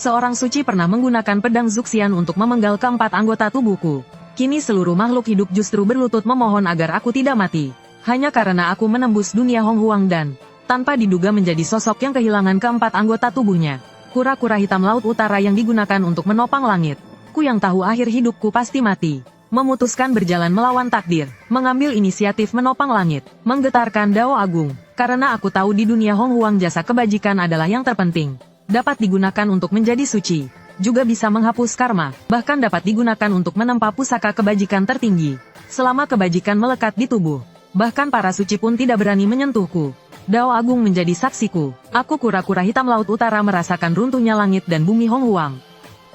Seorang suci pernah menggunakan pedang Zuxian untuk memenggal keempat anggota tubuhku. Kini seluruh makhluk hidup justru berlutut memohon agar aku tidak mati. Hanya karena aku menembus dunia Hong Huang dan, tanpa diduga menjadi sosok yang kehilangan keempat anggota tubuhnya. Kura-kura hitam laut utara yang digunakan untuk menopang langit. Ku yang tahu akhir hidupku pasti mati. Memutuskan berjalan melawan takdir, mengambil inisiatif menopang langit, menggetarkan Dao Agung, karena aku tahu di dunia Hong Huang jasa kebajikan adalah yang terpenting. Dapat digunakan untuk menjadi suci, juga bisa menghapus karma, bahkan dapat digunakan untuk menempa pusaka kebajikan tertinggi. Selama kebajikan melekat di tubuh, bahkan para suci pun tidak berani menyentuhku. Dao Agung menjadi saksiku, aku kura-kura hitam laut utara merasakan runtuhnya langit dan bumi Hong Huang.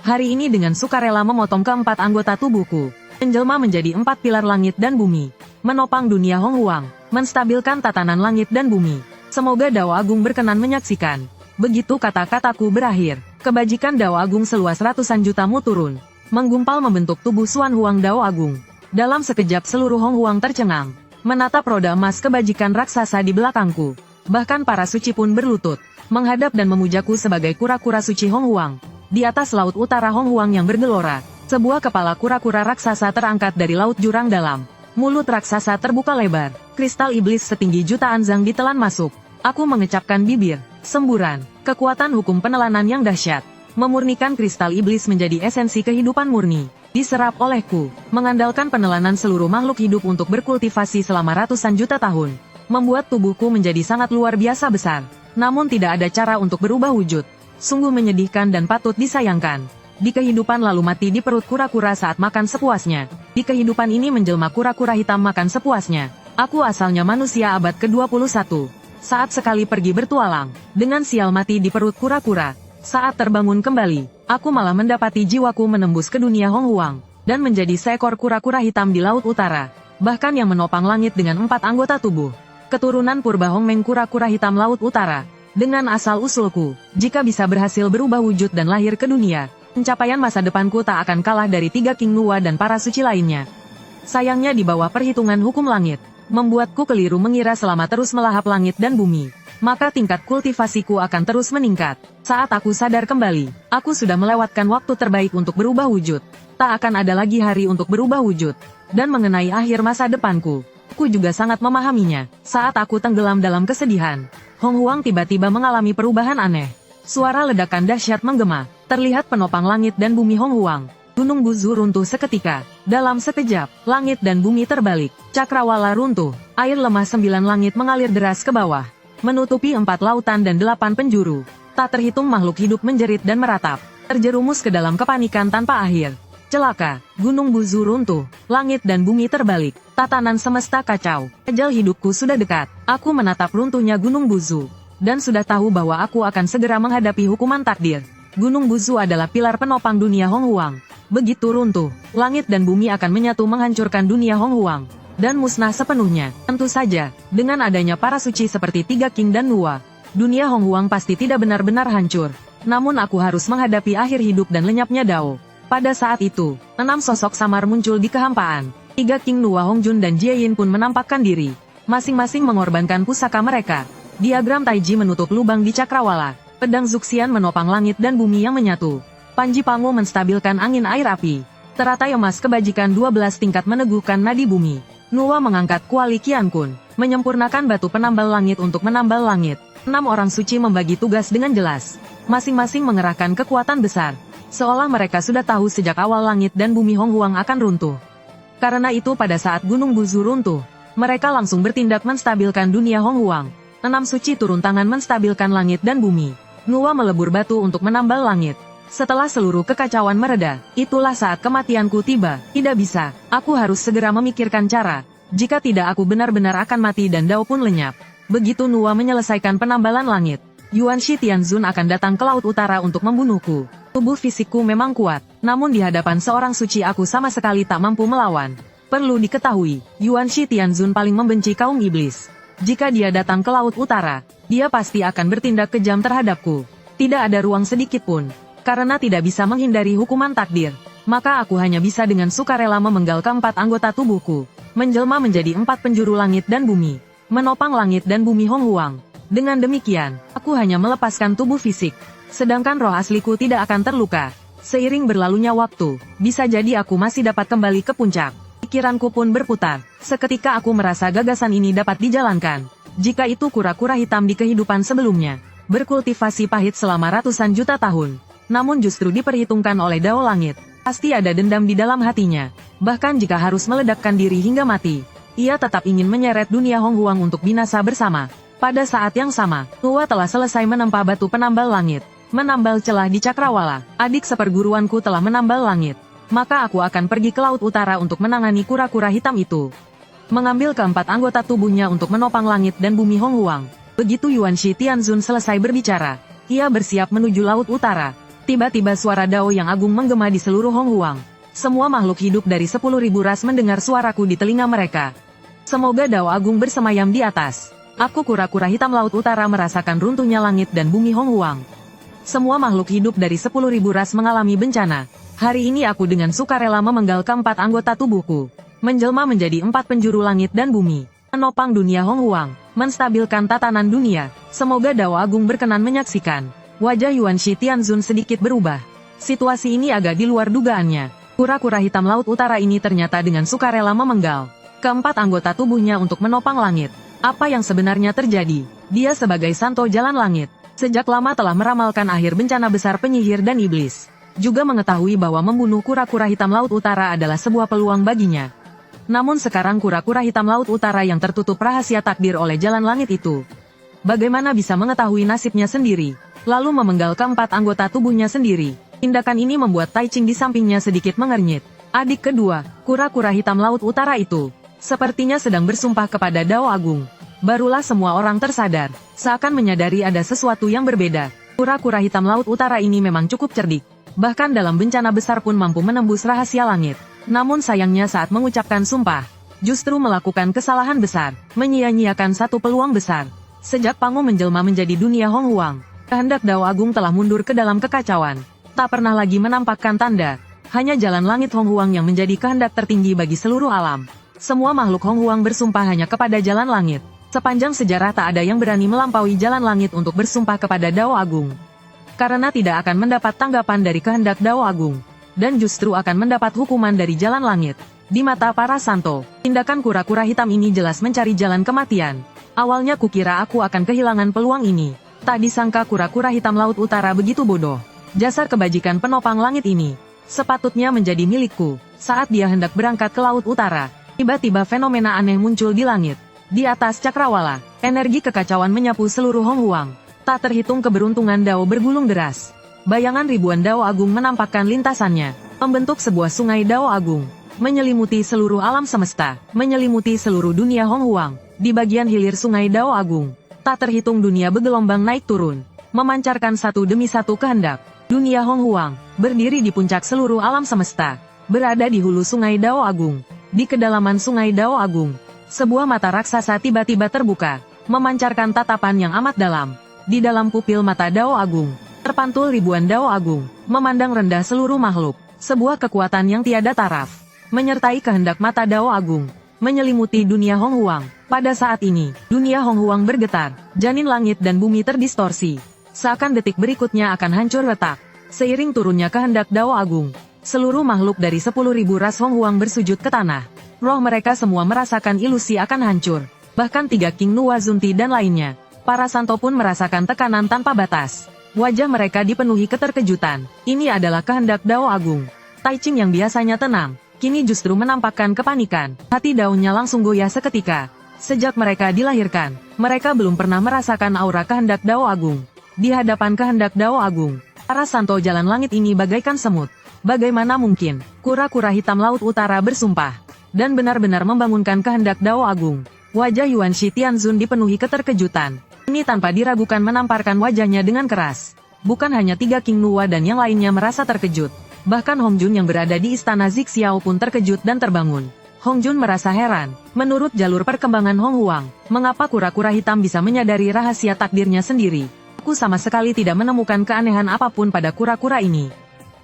Hari ini dengan sukarela memotong keempat anggota tubuhku, menjelma menjadi 4 pilar langit dan bumi, menopang dunia Hong Huang, menstabilkan tatanan langit dan bumi. Semoga Dao Agung berkenan menyaksikan. Begitu kata-kataku berakhir, kebajikan Dao Agung seluas ratusan jutamu turun, menggumpal membentuk tubuh Xuan Huang Dao Agung. Dalam sekejap seluruh Hong Huang tercengang, menatap roda emas kebajikan raksasa di belakangku. Bahkan para suci pun berlutut, menghadap dan memujaku sebagai kura-kura suci Hong Huang. Di atas laut utara Hong Huang yang bergelora, sebuah kepala kura-kura raksasa terangkat dari laut jurang dalam. Mulut raksasa terbuka lebar, kristal iblis setinggi jutaan zang ditelan masuk. Aku mengecapkan bibir, semburan, kekuatan hukum penelanan yang dahsyat, memurnikan kristal iblis menjadi esensi kehidupan murni, diserap olehku, mengandalkan penelanan seluruh makhluk hidup untuk berkultivasi selama ratusan juta tahun, membuat tubuhku menjadi sangat luar biasa besar, namun tidak ada cara untuk berubah wujud. Sungguh menyedihkan dan patut disayangkan. Di kehidupan lalu mati di perut kura-kura saat makan sepuasnya. Di kehidupan ini menjelma kura-kura hitam makan sepuasnya. Aku asalnya manusia abad ke-21. Saat sekali pergi bertualang, dengan sial mati di perut kura-kura. Saat terbangun kembali, aku malah mendapati jiwaku menembus ke dunia Hong Huang, dan menjadi seekor kura-kura hitam di laut utara. Bahkan yang menopang langit dengan 4 anggota tubuh. Keturunan purba Hong Meng kura-kura hitam laut utara. Dengan asal-usulku, jika bisa berhasil berubah wujud dan lahir ke dunia, pencapaian masa depanku tak akan kalah dari 3 King Nuwa dan para suci lainnya. Sayangnya di bawah perhitungan hukum langit, membuatku keliru mengira selama terus melahap langit dan bumi, maka tingkat kultivasiku akan terus meningkat. Saat aku sadar kembali, aku sudah melewatkan waktu terbaik untuk berubah wujud. Tak akan ada lagi hari untuk berubah wujud. Dan mengenai akhir masa depanku, aku juga sangat memahaminya. Saat aku tenggelam dalam kesedihan, Hong Huang tiba-tiba mengalami perubahan aneh. Suara ledakan dahsyat menggema, terlihat penopang langit dan bumi Hong Huang. Gunung Buzu runtuh seketika. Dalam sekejap, langit dan bumi terbalik. Cakrawala runtuh. Air lemah 9 langit mengalir deras ke bawah, menutupi 4 lautan dan 8 penjuru. Tak terhitung makhluk hidup menjerit dan meratap, terjerumus ke dalam kepanikan tanpa akhir. Celaka, Gunung Buzu runtuh, langit dan bumi terbalik, tatanan semesta kacau. Ajal hidupku sudah dekat. Aku menatap runtuhnya Gunung Buzu, dan sudah tahu bahwa aku akan segera menghadapi hukuman takdir. Gunung Buzu adalah pilar penopang dunia Hong Huang. Begitu runtuh, langit dan bumi akan menyatu menghancurkan dunia Hong Huang, dan musnah sepenuhnya. Tentu saja, dengan adanya para suci seperti 3 King dan Nuwa, dunia Hong Huang pasti tidak benar-benar hancur. Namun aku harus menghadapi akhir hidup dan lenyapnya Dao. Pada saat itu, 6 sosok samar muncul di kehampaan. 3 King Nuwa Hong Jun dan Jie Yin pun menampakkan diri. Masing-masing mengorbankan pusaka mereka. Diagram Taiji menutup lubang di cakrawala. Pedang Zuxian menopang langit dan bumi yang menyatu. Panji Pangu menstabilkan angin air api. Teratai emas kebajikan 12 tingkat meneguhkan nadi bumi. Nuwa mengangkat kuali Qian Kun, menyempurnakan batu penambal langit untuk menambal langit. 6 orang suci membagi tugas dengan jelas. Masing-masing mengerahkan kekuatan besar. Seolah mereka sudah tahu sejak awal langit dan bumi Hong Huang akan runtuh. Karena itu pada saat Gunung Buzu runtuh, mereka langsung bertindak menstabilkan dunia Hong Huang. 6 suci turun tangan menstabilkan langit dan bumi. Nuwa melebur batu untuk menambal langit. Setelah seluruh kekacauan mereda, itulah saat kematianku tiba. Tidak bisa, aku harus segera memikirkan cara. Jika tidak aku benar-benar akan mati dan Dao pun lenyap. Begitu Nuwa menyelesaikan penambalan langit, Yuan Shi Tianzun akan datang ke laut utara untuk membunuhku. Tubuh fisikku memang kuat, namun di hadapan seorang suci aku sama sekali tak mampu melawan. Perlu diketahui, Yuan Shi Tianzun paling membenci kaum iblis. Jika dia datang ke laut utara, dia pasti akan bertindak kejam terhadapku. Tidak ada ruang sedikit pun. Karena tidak bisa menghindari hukuman takdir, maka aku hanya bisa dengan sukarela memenggal keempat anggota tubuhku, menjelma menjadi 4 penjuru langit dan bumi, menopang langit dan bumi Hong Huang. Dengan demikian, aku hanya melepaskan tubuh fisik, Sedangkan roh asliku tidak akan terluka. Seiring berlalunya waktu, bisa jadi aku masih dapat kembali ke puncak. Pikiranku pun berputar. Seketika aku merasa gagasan ini dapat dijalankan. Jika itu kura-kura hitam di kehidupan sebelumnya, berkultivasi pahit selama ratusan juta tahun, namun justru diperhitungkan oleh Dao Langit. Pasti ada dendam di dalam hatinya. Bahkan jika harus meledakkan diri hingga mati, ia tetap ingin menyeret dunia Hong Huang untuk binasa bersama. Pada saat yang sama, Tua telah selesai menempa batu penambal langit, menambal celah di cakrawala. Adik seperguruanku telah menambal langit. Maka aku akan pergi ke Laut Utara untuk menangani kura-kura hitam itu. Mengambil keempat anggota tubuhnya untuk menopang langit dan bumi Hong Huang. Begitu Yuan Shi Tianzun selesai berbicara, ia bersiap menuju Laut Utara. Tiba-tiba suara Dao yang agung menggema di seluruh Hong Huang. Semua makhluk hidup dari 10.000 ras mendengar suaraku di telinga mereka. Semoga Dao agung bersemayam di atas. Aku kura-kura hitam Laut Utara merasakan runtuhnya langit dan bumi Hong Huang. Semua makhluk hidup dari 10.000 ras mengalami bencana. Hari ini aku dengan sukarela memenggal keempat anggota tubuhku, menjelma menjadi 4 penjuru langit dan bumi, menopang dunia Hong Huang, menstabilkan tatanan dunia. Semoga Dao agung berkenan menyaksikan. Wajah Yuan Shi Tianzun sedikit berubah. Situasi ini agak di luar dugaannya. Kura-kura hitam Laut Utara ini ternyata dengan sukarela memenggal keempat anggota tubuhnya untuk menopang langit. Apa yang sebenarnya terjadi? Dia sebagai Santo Jalan Langit, sejak lama telah meramalkan akhir bencana besar penyihir dan iblis. Juga mengetahui bahwa membunuh kura-kura hitam Laut Utara adalah sebuah peluang baginya. Namun sekarang kura-kura hitam Laut Utara yang tertutup rahasia takdir oleh Jalan Langit itu, bagaimana bisa mengetahui nasibnya sendiri, lalu memenggal keempat anggota tubuhnya sendiri? Tindakan ini membuat Tai Ching di sampingnya sedikit mengernyit. Adik kedua, kura-kura hitam Laut Utara itu, sepertinya sedang bersumpah kepada Dao Agung. Barulah semua orang tersadar, seakan menyadari ada sesuatu yang berbeda. Kura-kura hitam Laut Utara ini memang cukup cerdik. Bahkan dalam bencana besar pun mampu menembus rahasia langit. Namun sayangnya saat mengucapkan sumpah, justru melakukan kesalahan besar, menyia-nyiakan satu peluang besar. Sejak Pangu menjelma menjadi dunia Hong Huang, kehendak Dao Agung telah mundur ke dalam kekacauan. Tak pernah lagi menampakkan tanda. Hanya Jalan Langit Hong Huang yang menjadi kehendak tertinggi bagi seluruh alam. Semua makhluk Hong Huang bersumpah hanya kepada Jalan Langit. Sepanjang sejarah tak ada yang berani melampaui Jalan Langit untuk bersumpah kepada Dao Agung. Karena tidak akan mendapat tanggapan dari kehendak Dao Agung. Dan justru akan mendapat hukuman dari Jalan Langit. Di mata para santo, tindakan kura-kura hitam ini jelas mencari jalan kematian. Awalnya kukira aku akan kehilangan peluang ini. Tak disangka kura-kura hitam Laut Utara begitu bodoh. Jasar kebajikan penopang langit ini sepatutnya menjadi milikku. Saat dia hendak berangkat ke Laut Utara, tiba-tiba fenomena aneh muncul di langit. Di atas cakrawala, energi kekacauan menyapu seluruh Hong Huang. Tak terhitung keberuntungan Dao bergulung deras. Bayangan ribuan Dao Agung menampakkan lintasannya, membentuk sebuah sungai Dao Agung, menyelimuti seluruh alam semesta, menyelimuti seluruh dunia Hong Huang. Di bagian hilir sungai Dao Agung, tak terhitung dunia bergelombang naik turun, memancarkan satu demi satu kehendak. Dunia Hong Huang, berdiri di puncak seluruh alam semesta, berada di hulu sungai Dao Agung. Di kedalaman sungai Dao Agung, sebuah mata raksasa tiba-tiba terbuka, memancarkan tatapan yang amat dalam. Di dalam pupil mata Dao Agung, terpantul ribuan Dao Agung, memandang rendah seluruh makhluk. Sebuah kekuatan yang tiada taraf, menyertai kehendak mata Dao Agung, menyelimuti dunia Hong Huang. Pada saat ini, dunia Hong Huang bergetar, janin langit dan bumi terdistorsi. Seakan detik berikutnya akan hancur retak. Seiring turunnya kehendak Dao Agung, seluruh makhluk dari 10.000 ras Hong Huang bersujud ke tanah. Roh mereka semua merasakan ilusi akan hancur. Bahkan 3 King Nuwa Zunti dan lainnya, para santo pun merasakan tekanan tanpa batas. Wajah mereka dipenuhi keterkejutan. Ini adalah kehendak Dao Agung. Tai Ching yang biasanya tenang, kini justru menampakkan kepanikan. Hati daunnya langsung goyah seketika. Sejak mereka dilahirkan, mereka belum pernah merasakan aura kehendak Dao Agung. Di hadapan kehendak Dao Agung, para santo Jalan Langit ini bagaikan semut. Bagaimana mungkin kura-kura hitam Laut Utara bersumpah dan benar-benar membangunkan kehendak Dao Agung? Wajah Yuan Shi Tianzun dipenuhi keterkejutan. Ini tanpa diragukan menamparkan wajahnya dengan keras. Bukan hanya 3 King Nuwa dan yang lainnya merasa terkejut. Bahkan Hong Jun yang berada di istana Zixiao pun terkejut dan terbangun. Hong Jun merasa heran. Menurut jalur perkembangan Hong Huang, mengapa kura-kura hitam bisa menyadari rahasia takdirnya sendiri? Aku sama sekali tidak menemukan keanehan apapun pada kura-kura ini.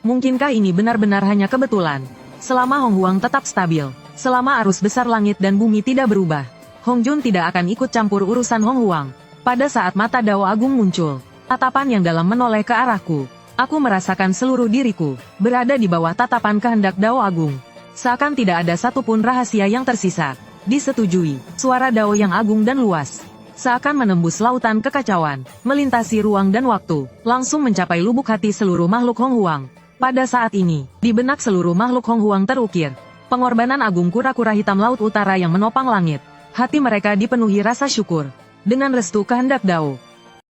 Mungkinkah ini benar-benar hanya kebetulan? Selama Hong Huang tetap stabil, selama arus besar langit dan bumi tidak berubah, Hong Jun tidak akan ikut campur urusan Hong Huang. Pada saat mata Dao Agung muncul, Tatapan yang dalam menoleh ke arahku. Aku merasakan seluruh diriku berada di bawah tatapan kehendak Dao Agung. Seakan tidak ada satupun rahasia yang tersisa. Disetujui, suara Dao yang agung dan luas. Seakan menembus lautan kekacauan, melintasi ruang dan waktu, langsung mencapai lubuk hati seluruh makhluk Hong Huang. Pada saat ini, di benak seluruh makhluk Hong Huang terukir pengorbanan agung kura-kura hitam laut utara yang menopang langit. Hati mereka dipenuhi rasa syukur. Dengan restu kehendak Dao,